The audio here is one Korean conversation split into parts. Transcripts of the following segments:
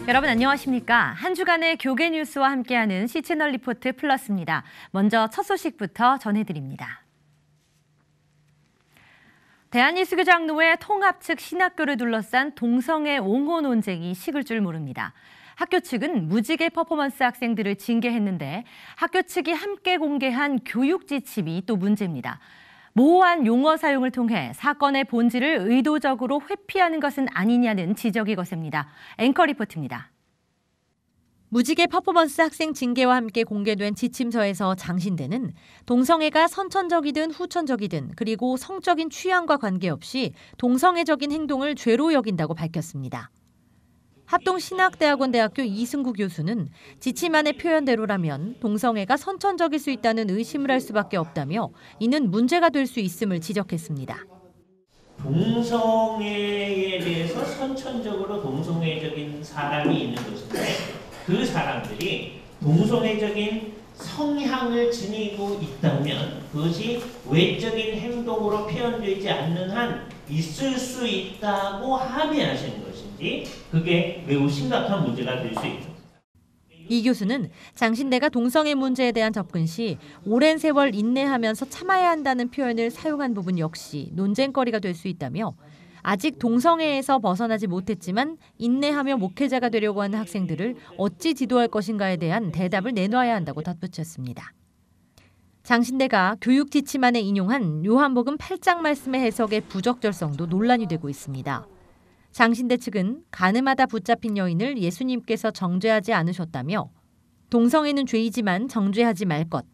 여러분 안녕하십니까? 한 주간의 교계 뉴스와 함께하는 C채널 리포트 플러스입니다. 먼저 첫 소식부터 전해드립니다. 대한예수교장로회 통합 측 신학교를 둘러싼 동성애 옹호 논쟁이 식을 줄 모릅니다. 학교 측은 무지개 퍼포먼스 학생들을 징계했는데 학교 측이 함께 공개한 교육 지침이 또 문제입니다. 모호한 용어 사용을 통해 사건의 본질을 의도적으로 회피하는 것은 아니냐는 지적이 거셉니다. 앵커 리포트입니다. 무지개 퍼포먼스 학생 징계와 함께 공개된 지침서에서 장신대는 동성애가 선천적이든 후천적이든 그리고 성적인 취향과 관계없이 동성애적인 행동을 죄로 여긴다고 밝혔습니다. 합동신학대학원대학교 이승구 교수는 지침 안의 표현대로라면 동성애가 선천적일 수 있다는 의심을 할 수밖에 없다며 이는 문제가 될 수 있음을 지적했습니다. 동성애에 대해서 선천적으로 동성애적인 사람이 있는 것인데 그 사람들이 동성애적인 성향을 지니고 있다면 그것이 외적인 행동으로 표현되지 않는 한 있을 수 있다고 합의하시는 것인지 그게 매우 심각한 문제가 될 수 있습니다. 이 교수는 장신대가 동성애 문제에 대한 접근 시 오랜 세월 인내하면서 참아야 한다는 표현을 사용한 부분 역시 논쟁거리가 될 수 있다며 아직 동성애에서 벗어나지 못했지만 인내하며 목회자가 되려고 하는 학생들을 어찌 지도할 것인가에 대한 대답을 내놔야 한다고 덧붙였습니다. 장신대가 교육 지침안에 인용한 요한복음 8장 말씀의 해석의 부적절성도 논란이 되고 있습니다. 장신대 측은 가늠하다 붙잡힌 여인을 예수님께서 정죄하지 않으셨다며 동성애는 죄이지만 정죄하지 말 것,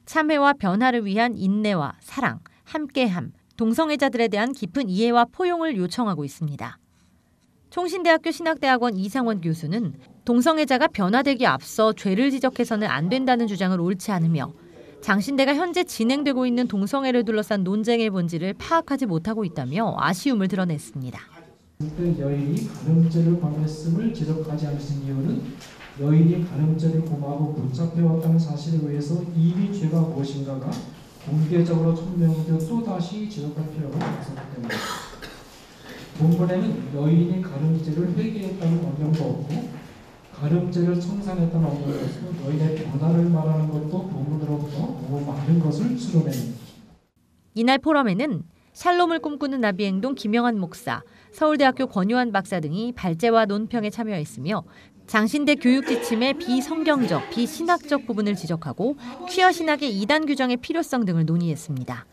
참회와 변화를 위한 인내와 사랑, 함께함, 동성애자들에 대한 깊은 이해와 포용을 요청하고 있습니다. 총신대학교 신학대학원 이상원 교수는 동성애자가 변화되기 앞서 죄를 지적해서는 안 된다는 주장을 옳지 않으며 장신대가 현재 진행되고 있는 동성애를 둘러싼 논쟁의 본질을 파악하지 못하고 있다며 아쉬움을 드러냈습니다. 그때 여인이 간음죄를 범했음을 지적하지 않으신 이유는 여인이 간음죄를 고하고 붙잡혀왔다는 사실에 의해서 이미 죄가 무엇인가가 공개적으로 천명되어 또다시 지적할 필요가 없었기 때문입니다. 본문에는 여인이 간음죄를 회개했다는 언명도 없고 간음죄를 청산했다는 언명도 없고 여인의 변화를 말하는 것도 본문으로부터 너무 많은 것을 추론해냅니다. 이날 포럼에는 샬롬을 꿈꾸는 나비행동 김영환 목사, 서울대학교 권요한 박사 등이 발제와 논평에 참여했으며 장신대 교육 지침의 비성경적, 비신학적 부분을 지적하고 퀴어 신학의 이단 규정의 필요성 등을 논의했습니다.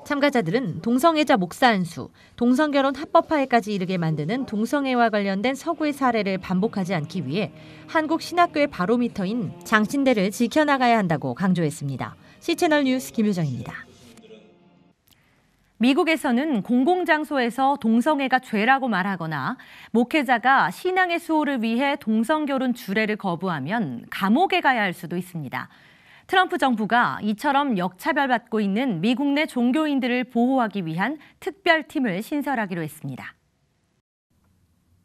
참가자들은 동성애자 목사 안수, 동성결혼 합법화에까지 이르게 만드는 동성애와 관련된 서구의 사례를 반복하지 않기 위해 한국 신학교의 바로미터인 장신대를 지켜나가야 한다고 강조했습니다. C채널 뉴스 김효정입니다. 미국에서는 공공장소에서 동성애가 죄라고 말하거나 목회자가 신앙의 수호를 위해 동성결혼 주례를 거부하면 감옥에 가야 할 수도 있습니다. 트럼프 정부가 이처럼 역차별받고 있는 미국 내 종교인들을 보호하기 위한 특별팀을 신설하기로 했습니다.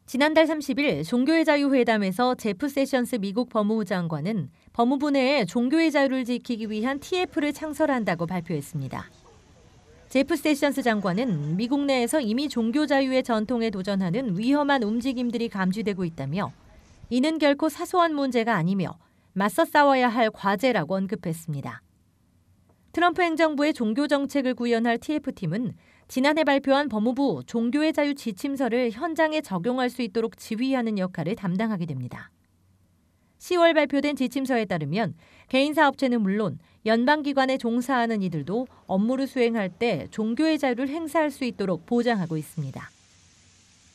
지난달 30일 종교의 자유 회담에서 제프 세션스 미국 법무부 장관은 법무부 내에 종교의 자유를 지키기 위한 TF를 창설한다고 발표했습니다. 제프 세션스 장관은 미국 내에서 이미 종교 자유의 전통에 도전하는 위험한 움직임들이 감지되고 있다며 이는 결코 사소한 문제가 아니며 맞서 싸워야 할 과제라고 언급했습니다. 트럼프 행정부의 종교 정책을 구현할 TF팀은 지난해 발표한 법무부 종교의 자유 지침서를 현장에 적용할 수 있도록 지휘하는 역할을 담당하게 됩니다. 10월 발표된 지침서에 따르면 개인 사업체는 물론 연방기관에 종사하는 이들도 업무를 수행할 때 종교의 자유를 행사할 수 있도록 보장하고 있습니다.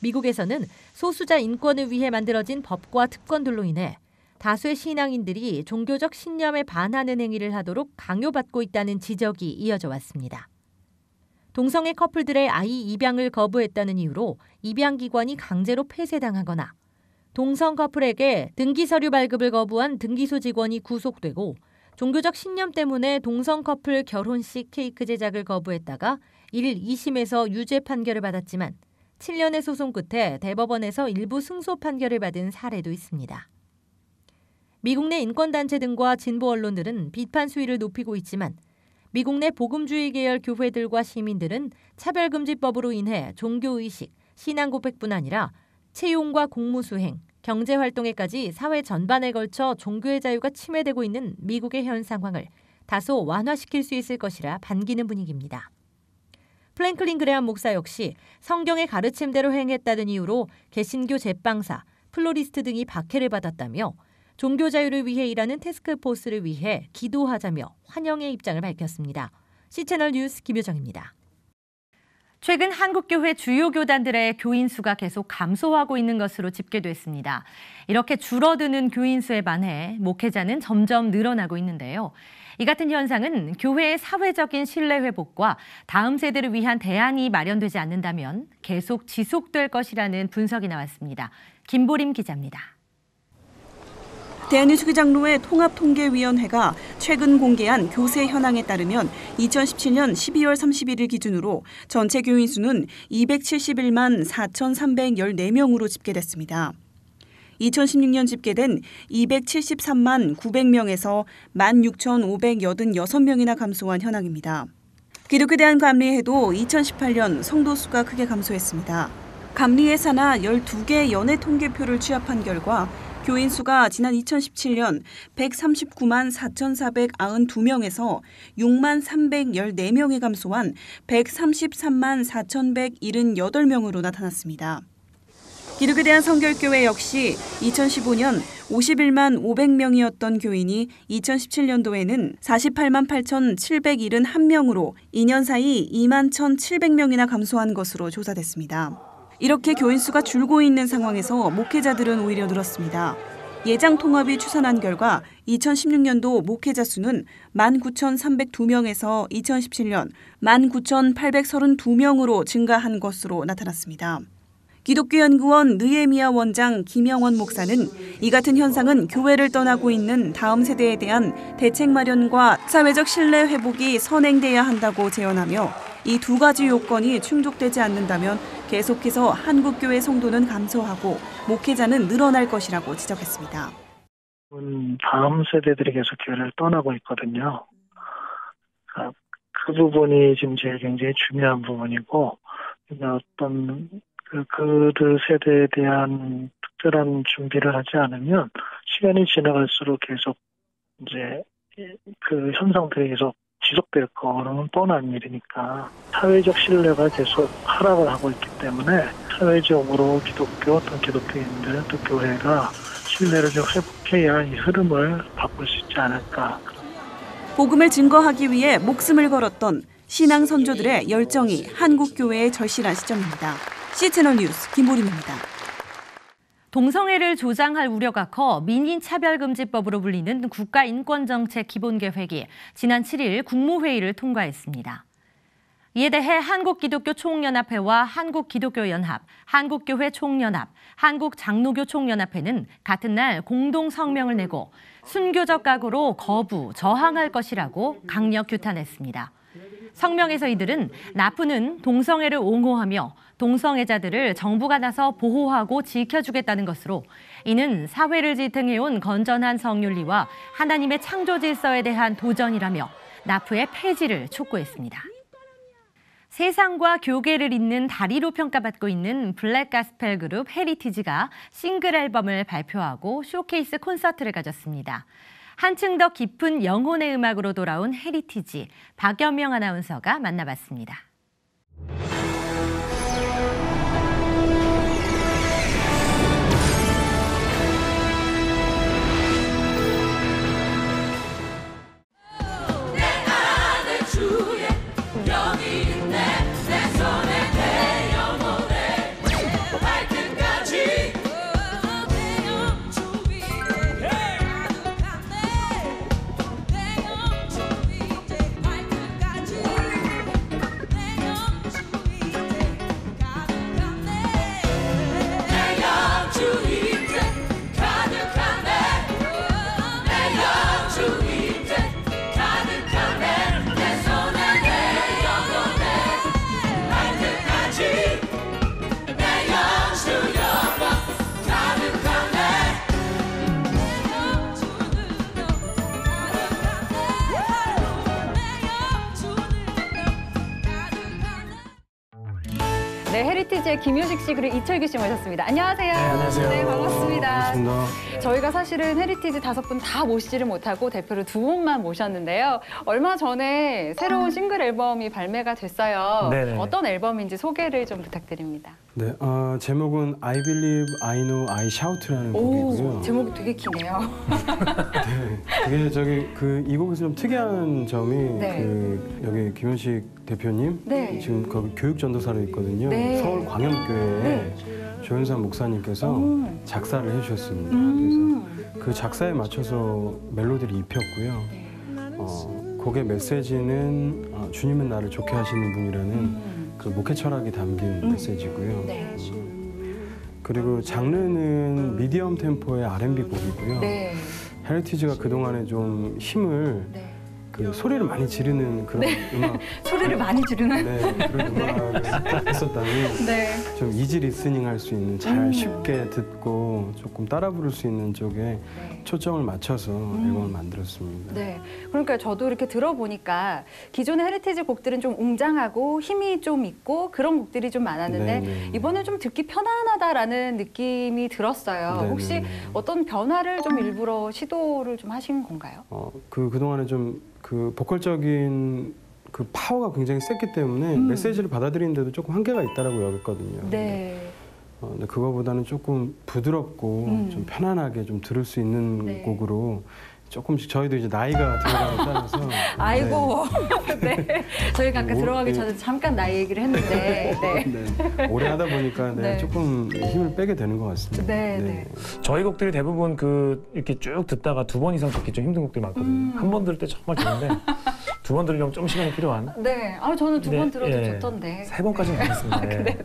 미국에서는 소수자 인권을 위해 만들어진 법과 특권들로 인해 다수의 신앙인들이 종교적 신념에 반하는 행위를 하도록 강요받고 있다는 지적이 이어져 왔습니다. 동성애 커플들의 아이 입양을 거부했다는 이유로 입양기관이 강제로 폐쇄당하거나 동성 커플에게 등기 서류 발급을 거부한 등기소 직원이 구속되고 종교적 신념 때문에 동성 커플 결혼식 케이크 제작을 거부했다가 1일 2심에서 유죄 판결을 받았지만 7년의 소송 끝에 대법원에서 일부 승소 판결을 받은 사례도 있습니다. 미국 내 인권단체 등과 진보 언론들은 비판 수위를 높이고 있지만 미국 내 복음주의 계열 교회들과 시민들은 차별금지법으로 인해 종교의식, 신앙 고백뿐 아니라 채용과 공무수행, 경제활동에까지 사회 전반에 걸쳐 종교의 자유가 침해되고 있는 미국의 현 상황을 다소 완화시킬 수 있을 것이라 반기는 분위기입니다. 프랭클린 그레함 목사 역시 성경의 가르침대로 행했다는 이유로 개신교 제빵사, 플로리스트 등이 박해를 받았다며 종교 자유를 위해 일하는 태스크포스를 위해 기도하자며 환영의 입장을 밝혔습니다. C채널 뉴스 김효정입니다. 최근 한국교회 주요 교단들의 교인 수가 계속 감소하고 있는 것으로 집계됐습니다. 이렇게 줄어드는 교인 수에 반해 목회자는 점점 늘어나고 있는데요. 이 같은 현상은 교회의 사회적인 신뢰 회복과 다음 세대를 위한 대안이 마련되지 않는다면 계속 지속될 것이라는 분석이 나왔습니다. 김보림 기자입니다. 대한뉴스 장로회 통합통계위원회가 최근 공개한 교세 현황에 따르면 2017년 12월 31일 기준으로 전체 교인 수는 271만 4,314명으로 집계됐습니다. 2016년 집계된 273만 900명에서 16,586명이나 감소한 현황입니다. 기독교에 대한 감리회도 2018년 성도 수가 크게 감소했습니다. 감리회 산하 12개 연회 통계표를 취합한 결과 교인 수가 지난 2017년 139만 4,492명에서 6만 314명에 감소한 133만 4,178명으로 나타났습니다. 기독교에 대한 성결교회 역시 2015년 51만 500명이었던 교인이 2017년도에는 48만 8,771명으로 2년 사이 2만 1,700명이나 감소한 것으로 조사됐습니다. 이렇게 교인 수가 줄고 있는 상황에서 목회자들은 오히려 늘었습니다. 예장통합이 추산한 결과 2016년도 목회자 수는 19,302명에서 2017년 19,832명으로 증가한 것으로 나타났습니다. 기독교연구원 느헤미야 원장 김영원 목사는 이 같은 현상은 교회를 떠나고 있는 다음 세대에 대한 대책 마련과 사회적 신뢰 회복이 선행돼야 한다고 제언하며 이 두 가지 요건이 충족되지 않는다면 계속해서 한국교회 성도는 감소하고 목회자는 늘어날 것이라고 지적했습니다. 다음 세대들이 계속 교회를 떠나고 있거든요. 그 부분이 지금 제일 굉장히 중요한 부분이고 어떤 그들 세대에 대한 특별한 준비를 하지 않으면 시간이 지나갈수록 계속 이제 그 현상들이 계속 지속될 거는 뻔한 일이니까 사회적 신뢰가 계속 하락을 하고 있기 때문에 사회적으로 어떤 기독교인들 또 교회가 신뢰를 좀 회복해야 이 흐름을 바꿀 수 있지 않을까. 복음을 증거하기 위해 목숨을 걸었던 신앙 선조들의 열정이 한국 교회에 절실한 시점입니다. C채널 뉴스 김보림입니다. 동성애를 조장할 우려가 커 민인차별금지법으로 불리는 국가인권정책 기본계획이 지난 7일 국무회의를 통과했습니다. 이에 대해 한국기독교총연합회와 한국기독교연합, 한국교회 총연합, 한국장로교 총연합회는 같은 날 공동 성명을 내고 순교적 각오로 거부, 저항할 것이라고 강력 규탄했습니다. 성명에서 이들은 납부는 동성애를 옹호하며 동성애자들을 정부가 나서 보호하고 지켜주겠다는 것으로 이는 사회를 지탱해온 건전한 성윤리와 하나님의 창조 질서에 대한 도전이라며 납부의 폐지를 촉구했습니다. 세상과 교계를 잇는 다리로 평가받고 있는 블랙 가스펠 그룹 헤리티지가 싱글 앨범을 발표하고 쇼케이스 콘서트를 가졌습니다. 한층 더 깊은 영혼의 음악으로 돌아온 헤리티지, 박여명 아나운서가 만나봤습니다. 헤리티지의 김효식 씨 그리고 이철규 씨 모셨습니다. 안녕하세요. 네, 안녕하세요. 네, 반갑습니다. 반갑습니다. 저희가 사실은 헤리티지 5분 다 모시지를 못하고 대표를 2분만 모셨는데요. 얼마 전에 새로운 싱글 앨범이 발매가 됐어요. 네네. 어떤 앨범인지 소개를 좀 부탁드립니다. 네, 제목은 I Believe, I Know, I Shout라는 곡이고요. 제목이 되게 기네요. 네, 그게 이 곡에서 좀 특이한 점이 네. 여기 김현식 대표님 네. 지금 거기 교육 전도사로 있거든요. 네. 서울 광염교회에 네. 조현삼 목사님께서 작사를 해주셨습니다. 그래서 그 작사에 맞춰서 멜로디를 입혔고요. 네. 곡의 메시지는 주님은 나를 좋게 하시는 분이라는 그 목회 철학이 담긴 메시지고요. 네. 그리고 장르는 미디엄 템포의 R&B 곡이고요. 네. 헤리티지가 그동안에 좀 힘을 네. 그 소리를 많이 지르는 그런 음악 소리를 많이 지르는? 그런 음악을 했었다면 네. 좀 이지 리스닝 할 수 있는 잘 쉽게 듣고 조금 따라 부를 수 있는 쪽에 네. 초점을 맞춰서 앨범을 만들었습니다. 네. 그러니까 저도 이렇게 들어보니까 기존의 헤리티지 곡들은 좀 웅장하고 힘이 좀 있고 그런 곡들이 좀 많았는데 네. 이번에 좀 듣기 편안하다라는 느낌이 들었어요. 네, 혹시 네. 어떤 변화를 좀 일부러 시도를 좀 하신 건가요? 그동안에 좀 그 보컬적인 그 파워가 굉장히 셌기 때문에 메시지를 받아들이는데도 조금 한계가 있다라고 여겼거든요. 네. 근데 그거보다는 조금 부드럽고 좀 편안하게 좀 들을 수 있는 네. 곡으로 조금씩 저희도 이제 나이가 들어가에 따라서 아이고. 네. 저희가 아까 뭐, 들어가기 네. 전에 잠깐 나이 얘기를 했는데. 네. 네, 오래 하다 보니까 네. 조금 힘을 빼게 되는 것 같습니다. 네. 저희 곡들이 대부분 이렇게 쭉 듣다가 2번 이상 듣기 좀 힘든 곡들이 많거든요. 한 번 들을 때 정말 좋은데 2번 들으려면 좀 시간이 필요한. 네. 저는 2번 네, 들어도 예. 좋던데. 3번까지는 괜찮습니다. 네.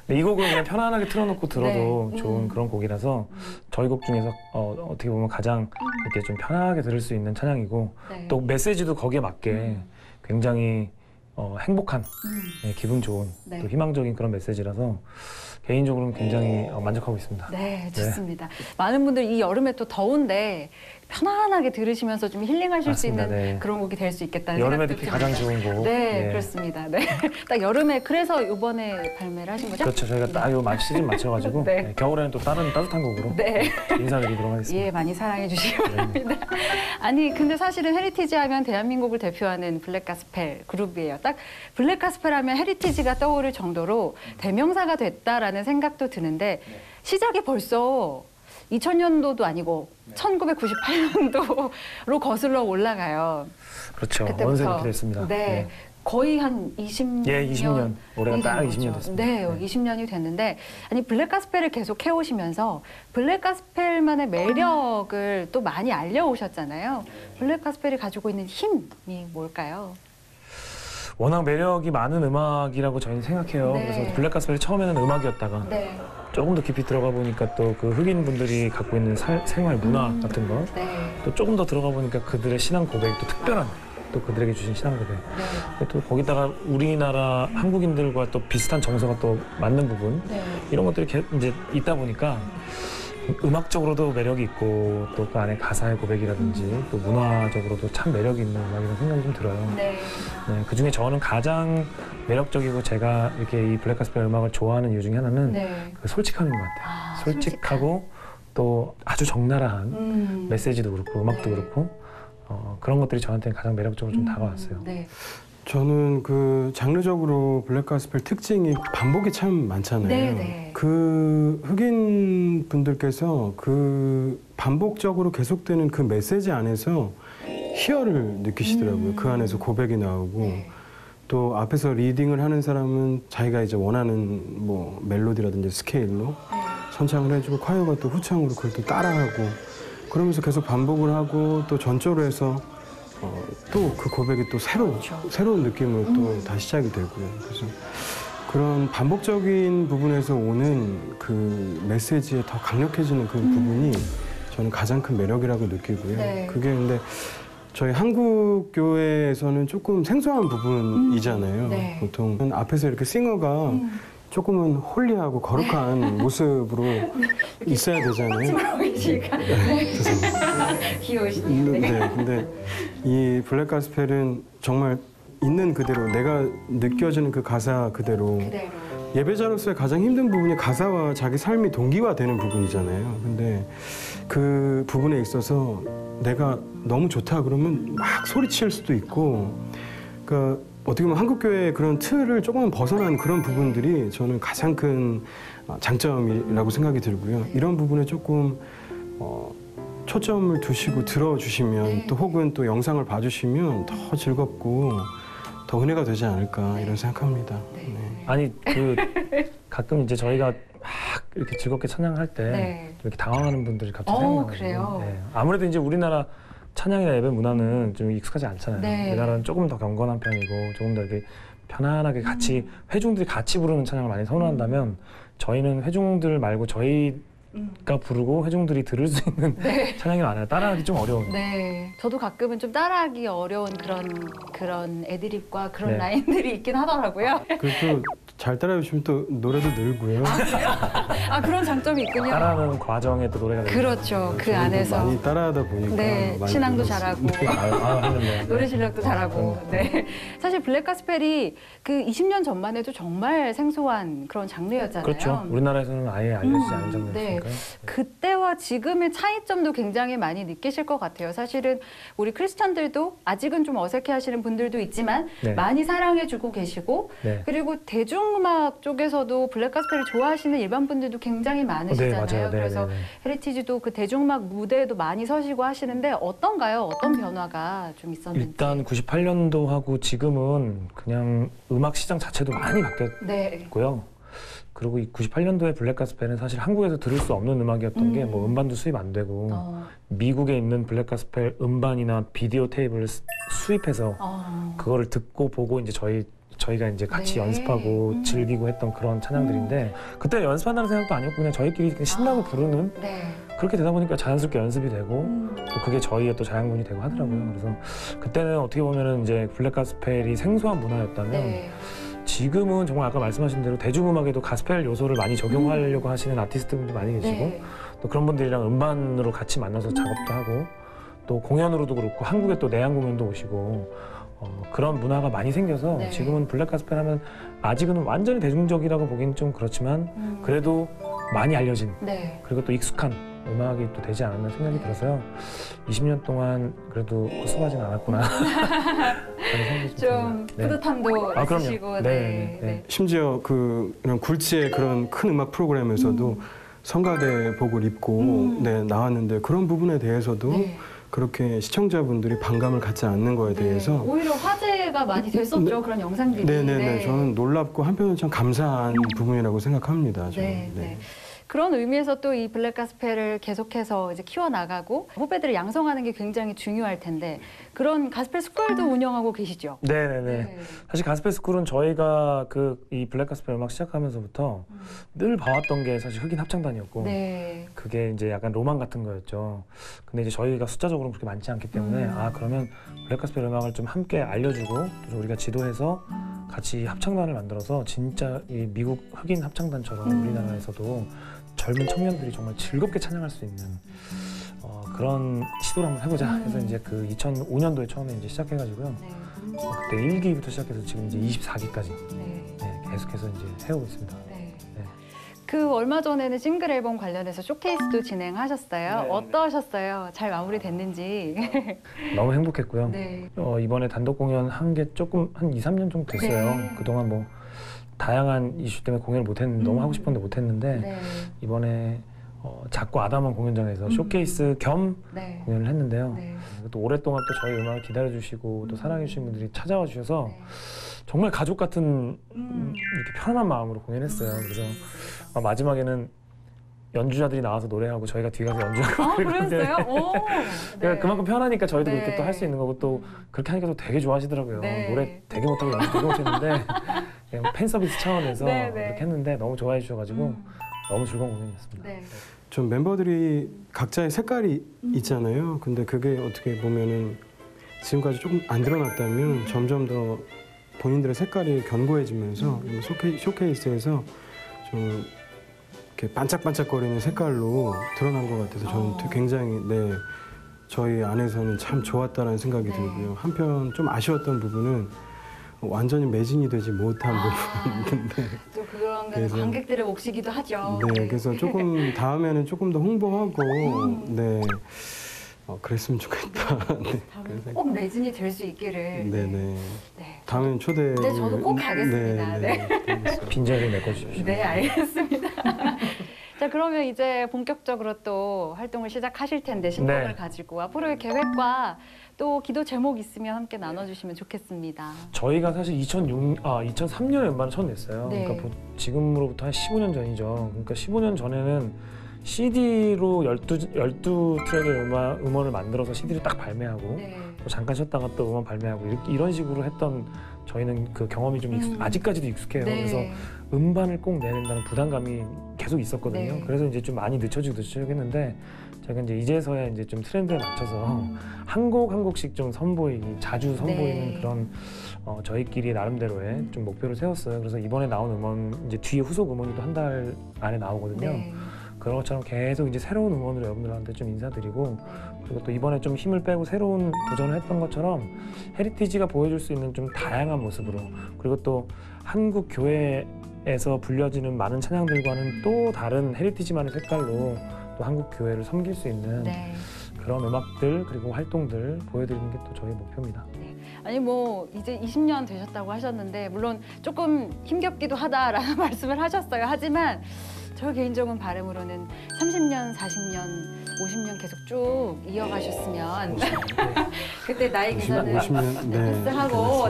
근데 이 곡은 그냥 편안하게 틀어놓고 들어도 네. 좋은 그런 곡이라서 저희 곡 중에서 어떻게 보면 가장 이렇게 좀 편하게 들을 수 있는 찬양이고 네. 또 메시지도 거기에 맞게 굉장히 행복한 기분 좋은 네. 또 희망적인 그런 메시지라서 개인적으로는 굉장히 만족하고 있습니다. 네, 좋습니다. 많은 분들이 이 여름에 또 더운데 편안하게 들으시면서 좀 힐링하실 수 맞습니다. 있는 네. 그런 곡이 될 수 있겠다는 여름에 생각도 듣기 듭니다. 가장 좋은 곡. 네, 예. 그렇습니다. 네. 딱 여름에 그래서 이번에 발매를 하신 거죠? 그렇죠. 저희가 딱 요 시즌 맞춰가지고 네. 네, 겨울에는 또 다른 따뜻한 곡으로 네. 인사드리도록 하겠습니다. 예, 많이 사랑해 주시기 바랍니다. 아니, 근데 사실은 헤리티지 하면 대한민국을 대표하는 블랙 가스펠 그룹이에요. 딱 블랙 가스펠 하면 헤리티지가 떠오를 정도로 대명사가 됐다라는 생각도 드는데 시작이 벌써 2000년도도 아니고 1998년도로 거슬러 올라가요. 그렇죠. 그때부터. 어느새 그렇게 됐습니다. 네. 거의 한 20년. 예, 20년. 올해가 딱 20년 됐습니다. 네, 네. 20년이 됐는데 아니 블랙 가스펠을 계속 해오시면서 블랙 가스펠만의 매력을 또 많이 알려오셨잖아요. 블랙 가스펠이 가지고 있는 힘이 뭘까요? 워낙 매력이 많은 음악이라고 저희는 생각해요. 네. 그래서 블랙 가스펠이 처음에는 음악이었다가 네. 조금 더 깊이 들어가 보니까 또 그 흑인 분들이 갖고 있는 생활 문화 같은 거, 네. 또 조금 더 들어가 보니까 그들의 신앙 고백이 또 특별한 또 그들에게 주신 신앙 고백. 네. 또 거기다가 우리나라 한국인들과 또 비슷한 정서가 또 맞는 부분 네. 이런 것들이 이제 있다 보니까 음악적으로도 매력이 있고 또 그 안에 가사의 고백이라든지 또 문화적으로도 참 매력이 있는 음악이라는 생각이 좀 들어요. 네. 네, 그중에 저는 가장 매력적이고 제가 이렇게 이 블랙 가스펠 음악을 좋아하는 이유 중에 하나는 네. 그 솔직함인 것 같아요. 아, 솔직하고 또 아주 적나라한 메시지도 그렇고 음악도 네. 그렇고 그런 것들이 저한테는 가장 매력적으로 좀 다가왔어요. 네. 저는 그 장르적으로 블랙 가스펠 특징이 반복이 참 많잖아요. 네. 그 흑인 분들께서 그 반복적으로 계속되는 그 메시지 안에서 희열을 느끼시더라고요. 그 안에서 고백이 나오고 네. 또 앞에서 리딩을 하는 사람은 자기가 이제 원하는 뭐 멜로디라든지 스케일로 선창을 해주고 콰이어가 또 후창으로 그걸 또 따라하고 그러면서 계속 반복을 하고 또 전조로 해서 또 그 고백이 또 새로운 느낌으로 또 다시 시작이 되고요. 그래서 그런 반복적인 부분에서 오는 그 메시지에 더 강력해지는 그 부분이 저는 가장 큰 매력이라고 느끼고요. 네. 그게 근데 저희 한국 교회에서는 조금 생소한 부분이잖아요. 네. 보통 앞에서 이렇게 싱어가 조금은 홀리하고 거룩한 모습으로 있어야 되잖아요. 귀여우시네요. 네, 근데 이 블랙 가스펠은 정말 있는 그대로 내가 느껴지는 그 가사 그대로 예배자로서의 가장 힘든 부분이 가사와 자기 삶이 동기화되는 부분이잖아요. 근데 그 부분에 있어서 내가 너무 좋다 그러면 막 소리칠 수도 있고, 그러니까 어떻게 보면 한국교회의 그런 틀을 조금 벗어난 그런 부분들이 저는 가장 큰 장점이라고 생각이 들고요. 이런 부분에 조금 초점을 두시고 들어주시면 또 혹은 또 영상을 봐주시면 더 즐겁고 더 은혜가 되지 않을까 이런 생각합니다. 네. 아니 가끔 이제 저희가 막 이렇게 즐겁게 찬양할 때 이렇게 당황하는 분들이 갑자기 생각나요. 그래요? 네. 아무래도 이제 우리나라 찬양이나 예배 문화는 좀 익숙하지 않잖아요. 우리나라는 조금 더 경건한 편이고 조금 더 이렇게 편안하게 같이 회중들이 같이 부르는 찬양을 많이 선호한다면 저희는 회중들 말고 저희가 부르고 회중들이 들을 수 있는 찬양이 많아요. 따라하기 좀 어려운. 네, 저도 가끔은 좀 따라하기 어려운 그런 애드립과 그런 라인들이 있긴 하더라고요. 그리고 잘 따라해 주시면 또 노래도 늘고요. 아, 그런 장점이 있군요. 따라하는 과정에 또 노래가 그렇죠. 그 안에서 많이 따라하다 보니까 많이 신앙도 들었습니다. 잘하고 노래 실력도 잘하고. 네. 사실 블랙 가스펠이 그 20년 전만 해도 정말 생소한 그런 장르였잖아요. 그렇죠. 우리나라에서는 아예 알려지지 않은 장르였으니까요. 그때와 지금의 차이점도 굉장히 많이 느끼실 것 같아요. 사실은 우리 크리스천들도 아직은 좀 어색해하시는 분들도 있지만 많이 사랑해주고 계시고 그리고 대중음악 쪽에서도 블랙 가스펠을 좋아하시는 일반 분들도 굉장히 많으시잖아요. 맞아요. 그래서 헤리티지도 그 대중음악 무대에도 많이 서시고 하시는데 어떤가요? 어떤 변화가 좀 있었는지. 일단 98년도하고 지금은 그냥 음악 시장 자체도 많이 바뀌었고요. 그리고 이 98년도에 블랙 가스펠은 사실 한국에서 들을 수 없는 음악이었던 게 뭐 음반도 수입 안 되고 미국에 있는 블랙 가스펠 음반이나 비디오 테이프를 수입해서 그거를 듣고 보고 이제 저희가 이제 같이 연습하고 즐기고 했던 그런 찬양들인데 그때 연습한다는 생각도 아니었고 그냥 저희끼리 그냥 신나고 부르는 그렇게 되다 보니까 자연스럽게 연습이 되고 또 그게 저희의 또 자양분이 되고 하더라고요. 그래서 그때는 어떻게 보면은 이제 블랙 가스펠이 생소한 문화였다면 지금은 정말 아까 말씀하신 대로 대중음악에도 가스펠 요소를 많이 적용하려고 하시는 아티스트분들 많이 계시고 또 그런 분들이랑 음반으로 같이 만나서 작업도 하고 또 공연으로도 그렇고 한국에 또 내한 공연도 오시고 그런 문화가 많이 생겨서 지금은 블랙 가스펠 하면 아직은 완전히 대중적이라고 보기는 좀 그렇지만 그래도 많이 알려진 그리고 또 익숙한 음악이 또 되지 않았나 생각이 들어서요. 20년 동안 그래도 헛수고하진 않았구나. 좀 뿌듯함도 있으시고. 심지어 그런 굴지의 그런 큰 음악 프로그램에서도 성가대복을 입고 나왔는데 그런 부분에 대해서도 그렇게 시청자분들이 반감을 갖지 않는 거에 대해서 오히려 화제가 많이 됐었죠. 그런 영상들이. 저는 놀랍고 한편으로는 참 감사한 부분이라고 생각합니다. 그런 의미에서 또 이 블랙 가스펠을 계속해서 이제 키워나가고 후배들을 양성하는 게 굉장히 중요할 텐데 그런 가스펠 스쿨도 운영하고 계시죠? 사실 가스펠 스쿨은 저희가 이 블랙 가스펠 음악 시작하면서부터 늘 봐왔던 게 사실 흑인 합창단이었고 그게 이제 약간 로망 같은 거였죠. 근데 이제 저희가 숫자적으로 그렇게 많지 않기 때문에 그러면 블랙 가스펠 음악을 좀 함께 알려주고 또 우리가 지도해서 같이 합창단을 만들어서 진짜 이 미국 흑인 합창단처럼 우리나라에서도 젊은 청년들이 정말 즐겁게 찬양할 수 있는 그런 시도를 한번 해보자 해서 이제 그 2005년도에 처음에 이제 시작해가지고요. 그때 1기부터 시작해서 지금 이제 24기까지 계속해서 이제 해오고 있습니다. 그 얼마 전에는 싱글 앨범 관련해서 쇼케이스도 진행하셨어요. 어떠셨어요? 잘 마무리됐는지. 너무 행복했고요. 이번에 단독 공연 한 게 조금 한 2, 3년 정도 됐어요. 그동안 뭐 다양한 이슈 때문에 공연을 못했는데 너무 하고 싶었는데 못했는데 이번에 작고 아담한 공연장에서 쇼케이스 겸 공연을 했는데요. 또 오랫동안 또 저희 음악을 기다려주시고 또 사랑해주신 분들이 찾아와 주셔서 정말 가족 같은 이렇게 편안한 마음으로 공연했어요. 그래서 마지막에는 연주자들이 나와서 노래하고 저희가 뒤에 가서 연주하고 그랬어요? 그러니까 그만큼 편하니까 저희도 그렇게 또 할 수 있는 거고 또 그렇게 하니까 또 되게 좋아하시더라고요. 노래 되게 못하고 연주 되게 못했는데 그냥 팬 서비스 차원에서 그렇게 했는데 너무 좋아해 주셔가지고 너무 즐거운 공연이었습니다. 좀 멤버들이 각자의 색깔이 있잖아요. 근데 그게 어떻게 보면은 지금까지 조금 안 드러났다면 점점 더 본인들의 색깔이 견고해지면서 쇼케이스에서 좀 이렇게 반짝반짝거리는 색깔로 드러난 것 같아서 저는 굉장히 저희 안에서는 참 좋았다는 생각이 들고요. 한편 좀 아쉬웠던 부분은 완전히 매진이 되지 못한 부분인데 또 그런 무언가는 관객들을 모시기도 하죠. 네, 그래서 조금 다음에는 조금 더 홍보하고 네. 그랬으면 좋겠다. 네, 꼭 매진이 될 수 있기를. 네네. 네. 다음엔 초대. 네, 저도 꼭 가겠습니다. 네. 빈자리를 메꿔주십시오. 네, 알겠습니다. 자, 그러면 이제 본격적으로 또 활동을 시작하실 텐데 신곡을 네. 가지고 앞으로의 계획과 또 기도 제목 있으면 함께 나눠주시면 좋겠습니다. 저희가 사실 2003년에 음반을 처음 냈어요. 네. 그러니까 지금으로부터 한 15년 전이죠. 그러니까 15년 전에는 CD로 12트랙의 음원을 만들어서 CD를 딱 발매하고 네. 또 잠깐 쉬었다가 또 음원 발매하고 이런 식으로 했던 저희는 그 경험이 좀 아직까지도 익숙해요. 네. 그래서 음반을 꼭 내낸다는 부담감이 계속 있었거든요. 네. 그래서 이제 좀 많이 늦춰지고 했는데 제가 이제서야 이제 좀 트렌드에 맞춰서 한 곡 한 곡씩 좀 자주 선보이는 네. 그런 저희끼리 나름대로의 좀 목표를 세웠어요. 그래서 이번에 나온 음원 이제 뒤에 후속 음원이 또 한 달 안에 나오거든요. 네. 그런 것처럼 계속 이제 새로운 음원으로 여러분들한테 좀 인사드리고 그리고 또 이번에 좀 힘을 빼고 새로운 도전을 했던 것처럼 헤리티지가 보여줄 수 있는 좀 다양한 모습으로 그리고 또 한국 교회에서 불려지는 많은 찬양들과는 또 다른 헤리티지만의 색깔로 또 한국 교회를 섬길 수 있는 네. 그런 음악들 그리고 활동들 보여드리는 게 또 저희 목표입니다. 네. 아니 뭐 이제 20년 되셨다고 하셨는데 물론 조금 힘겹기도 하다라는 말씀을 하셨어요. 하지만 저 개인적인 바람으로는 30년, 40년, 50년 계속 쭉 이어가셨으면 그때 나이 계산을 하고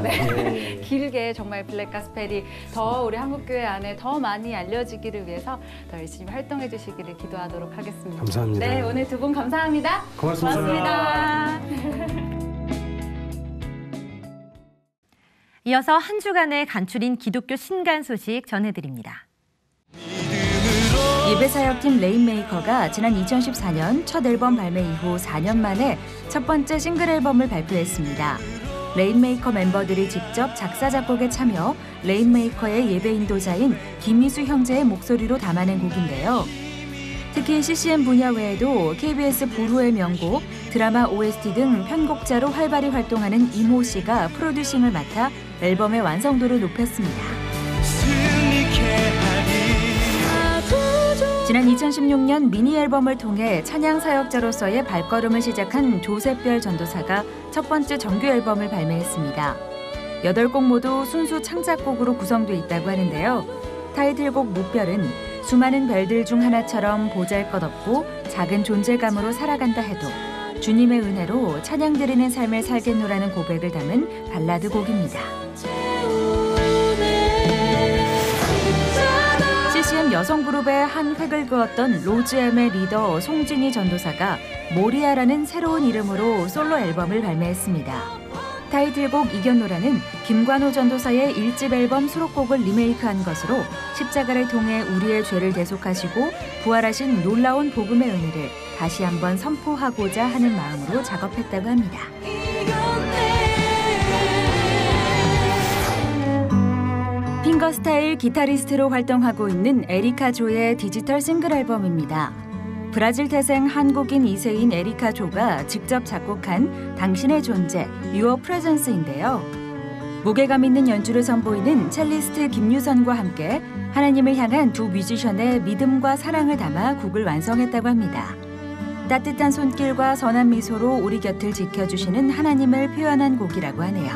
길게 정말 블랙 가스펠이 더 우리 한국교회 안에 더 많이 알려지기를 위해서 더 열심히 활동해 주시기를 기도하도록 하겠습니다. 감사합니다. 네, 오늘 두 분 감사합니다. 고맙습니다. 이어서 한 주간의 간추린 기독교 신간 소식 전해드립니다. 예배사역팀 레인메이커가 지난 2014년 첫 앨범 발매 이후 4년 만에 첫 번째 싱글 앨범을 발표했습니다. 레인메이커 멤버들이 직접 작사 작곡에 참여 레인메이커의 예배 인도자인 김희수 형제의 목소리로 담아낸 곡인데요. 특히 CCM 분야 외에도 KBS 불후의 명곡, 드라마 OST 등 편곡자로 활발히 활동하는 이모 씨가 프로듀싱을 맡아 앨범의 완성도를 높였습니다. 지난 2016년 미니 앨범을 통해 찬양 사역자로서의 발걸음을 시작한 조셉별 전도사가 첫 번째 정규 앨범을 발매했습니다. 8곡 모두 순수 창작곡으로 구성돼 있다고 하는데요. 타이틀곡 무별은 수많은 별들 중 하나처럼 보잘것없고 작은 존재감으로 살아간다 해도 주님의 은혜로 찬양 드리는 삶을 살겠노라는 고백을 담은 발라드 곡입니다. CCM 여성 그룹의 한 획을 그었던 로즈엠의 리더 송진희 전도사가 모리아라는 새로운 이름으로 솔로 앨범을 발매했습니다. 타이틀곡 이겼노라는 김관호 전도사의 1집 앨범 수록곡을 리메이크한 것으로 십자가를 통해 우리의 죄를 대속하시고 부활하신 놀라운 복음의 은혜를 다시 한번 선포하고자 하는 마음으로 작업했다고 합니다. 핑거스타일 기타리스트로 활동하고 있는 에리카 조의 디지털 싱글 앨범입니다. 브라질 태생 한국인 2세인 에리카 조가 직접 작곡한 당신의 존재, Your Presence인데요. 무게감 있는 연주를 선보이는 첼리스트 김유선과 함께 하나님을 향한 두 뮤지션의 믿음과 사랑을 담아 곡을 완성했다고 합니다. 따뜻한 손길과 선한 미소로 우리 곁을 지켜주시는 하나님을 표현한 곡이라고 하네요.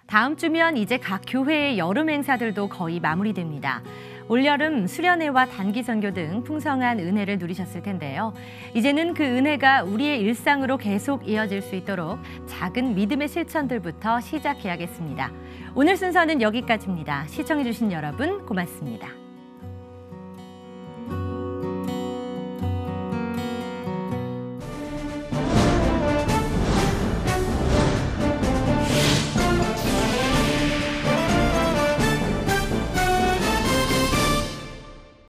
다음 주면 이제 각 교회의 여름 행사들도 거의 마무리됩니다. 올여름 수련회와 단기 선교 등 풍성한 은혜를 누리셨을 텐데요. 이제는 그 은혜가 우리의 일상으로 계속 이어질 수 있도록 작은 믿음의 실천들부터 시작해야겠습니다. 오늘 순서는 여기까지입니다. 시청해주신 여러분 고맙습니다.